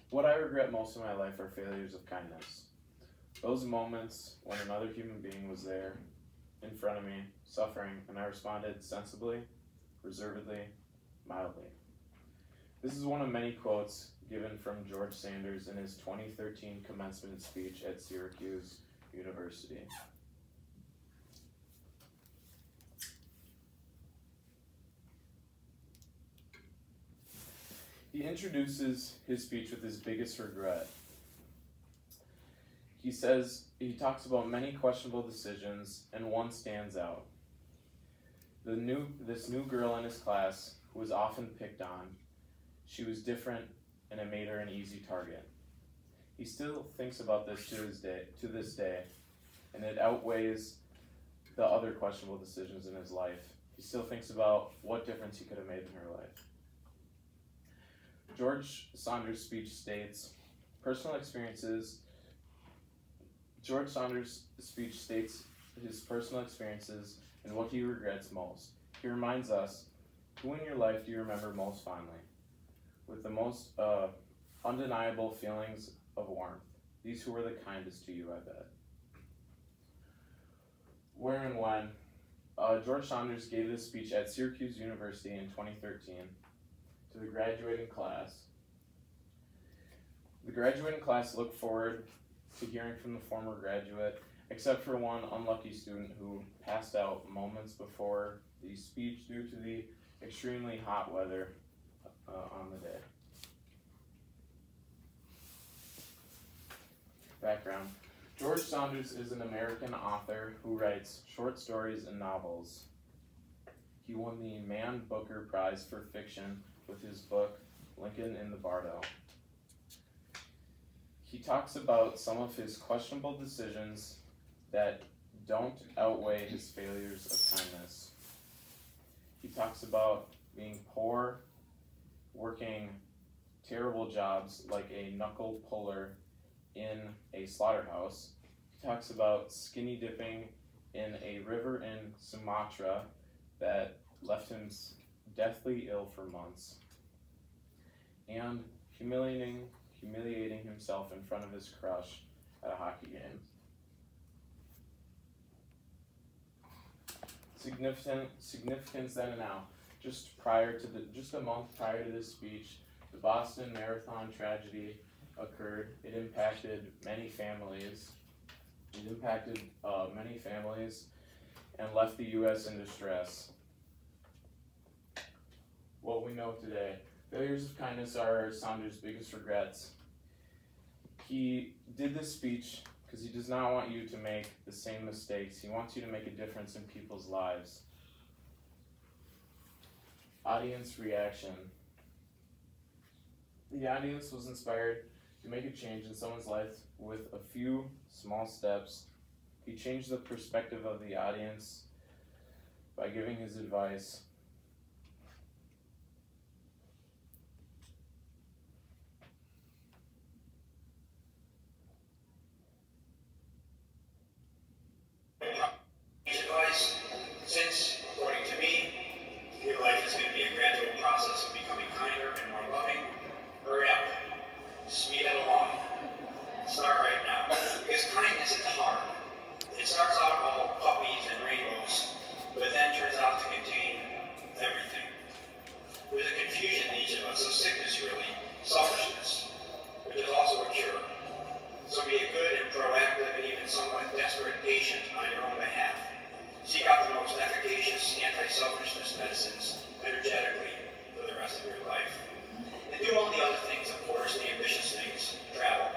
What I regret most in my life are failures of kindness. Those moments when another human being was there, in front of me, suffering, and I responded sensibly, reservedly, mildly. This is one of many quotes given from George Sanders in his 2013 commencement speech at Syracuse University. He introduces his speech with his biggest regret. He talks about many questionable decisions, and one stands out. This new girl in his class who was often picked on, she was different, and it made her an easy target. He still thinks about this to this day, and it outweighs the other questionable decisions in his life. He still thinks about what difference he could have made in her life. George Saunders' speech states, George Saunders' speech states his personal experiences and what he regrets most. He reminds us, who in your life do you remember most fondly? With the most undeniable feelings of warmth. These who were the kindest to you, I bet. Where and when? George Saunders gave this speech at Syracuse University in 2013 to the graduating class. The graduating class looked forward to hearing from the former graduate, except for one unlucky student who passed out moments before the speech due to the extremely hot weather on the day. Background. George Saunders is an American author who writes short stories and novels. He won the Man Booker Prize for Fiction with his book, Lincoln in the Bardo. He talks about some of his questionable decisions that don't outweigh his failures of kindness. He talks about being poor, working terrible jobs like a knuckle puller in a slaughterhouse. He talks about skinny dipping in a river in Sumatra that left him deathly ill for months, and humiliating himself in front of his crush at a hockey game. Significance then and now. Just a month prior to this speech, the Boston Marathon tragedy occurred. It impacted many families. And left the U.S. in distress. What we know today. Failures of kindness are Saunders' biggest regrets. He did this speech because he does not want you to make the same mistakes. He wants you to make a difference in people's lives. Audience reaction. The audience was inspired to make a change in someone's life with a few small steps. He changed the perspective of the audience by giving his advice. Since, according to me, your life is going to be a gradual process of becoming kinder and more loving, hurry up. Speed it along. Start right now. Because kindness is hard. It starts out all puppies and rainbows, but then turns out to contain everything. There's a confusion in each of us, a sickness really, selfishness, which is also a cure. So be a good and proactive and even somewhat desperate patient on your own behalf. Seek out the most efficacious anti-selfishness medicines energetically for the rest of your life. And do all the other things, of course, the ambitious things. Travel,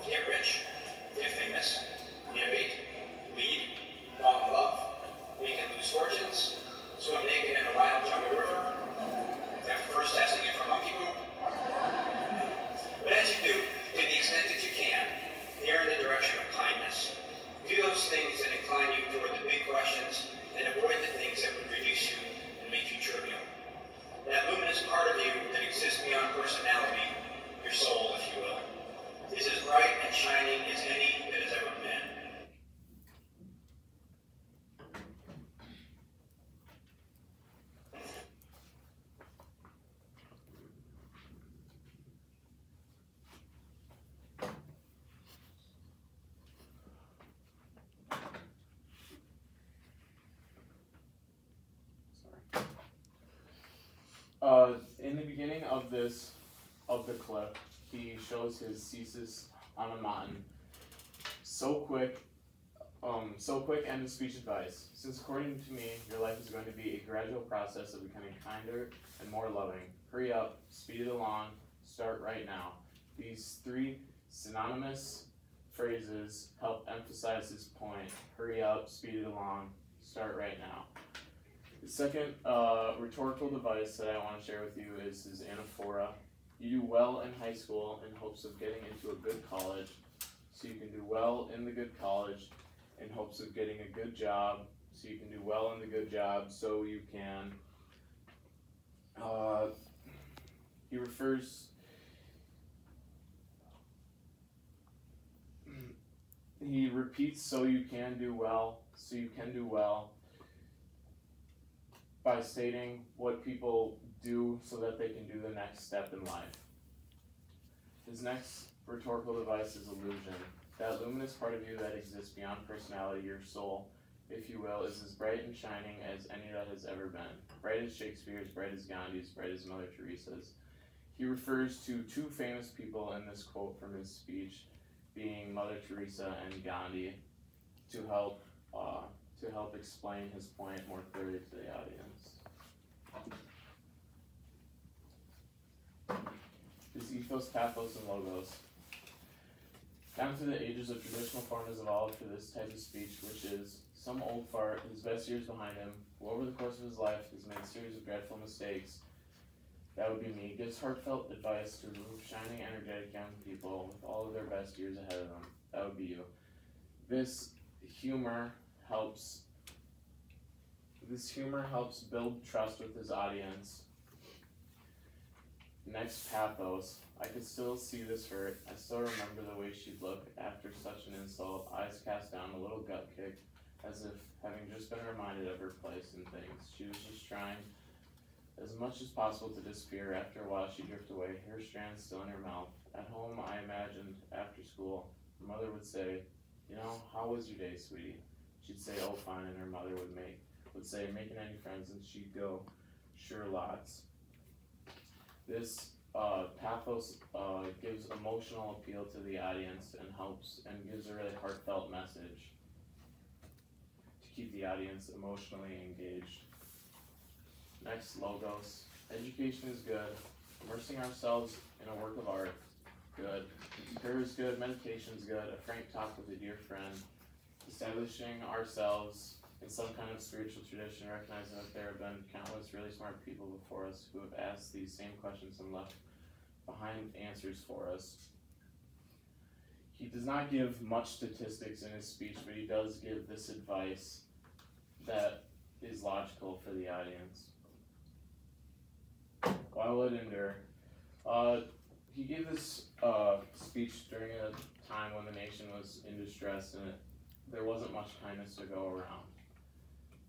get rich, get famous, innovate, lead, fall in love, make and lose fortunes, swim naked in a wild jungle river, after first testing it for monkey poop, In the beginning of the clip, he shows his thesis on a mountain. So quick and his speech advice. Since according to me, your life is going to be a gradual process of becoming kinder and more loving. Hurry up, speed it along, start right now. These three synonymous phrases help emphasize his point. Hurry up, speed it along, start right now. The second rhetorical device that I want to share with you is his anaphora. You do well in high school in hopes of getting into a good college, so you can do well in the good college in hopes of getting a good job, so you can do well in the good job, so you can, he repeats so you can do well, by stating what people do so that they can do the next step in life. His next rhetorical device is illusion. That luminous part of you that exists beyond personality, your soul, if you will, is as bright and shining as any that has ever been. Bright as Shakespeare's, bright as Gandhi's, bright as Mother Teresa's. He refers to two famous people in this quote from his speech, being Mother Teresa and Gandhi, to help explain his point more clearly to the audience. His ethos, pathos, and logos. Down through the ages, a traditional form has evolved for this type of speech, which is some old fart, his best years behind him, who over the course of his life has made a series of dreadful mistakes. That would be me. Gives heartfelt advice to a group of shining, energetic young people with all of their best years ahead of them. That would be you. This humor helps build trust with his audience. Next, pathos. I could still see this hurt. I still remember the way she'd look after such an insult, eyes cast down, a little gut kick, as if having just been reminded of her place and things. She was just trying as much as possible to disappear. After a while, she'd drift away, hair strands still in her mouth. At home, I imagined, after school, her mother would say, "You know, how was your day, sweetie?" She'd say, "Oh, fine," and her mother would say, "Making any friends?" And she'd go, "Sure, lots." This pathos gives emotional appeal to the audience and gives a really heartfelt message to keep the audience emotionally engaged. Next, logos. Education is good. Immersing ourselves in a work of art, good. Prayer is good. Meditation is good. A frank talk with a dear friend. Establishing ourselves in some kind of spiritual tradition, recognizing that there have been countless really smart people before us who have asked these same questions and left behind answers for us. He does not give much statistics in his speech, but he does give this advice that is logical for the audience. Why will it endure? He gave this speech during a time when the nation was in distress and there wasn't much kindness to go around.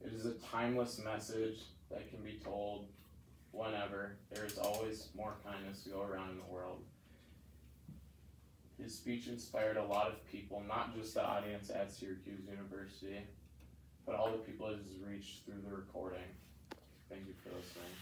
It is a timeless message that can be told whenever. There is always more kindness to go around in the world. His speech inspired a lot of people, not just the audience at Syracuse University, but all the people it has reached through the recording. Thank you for listening.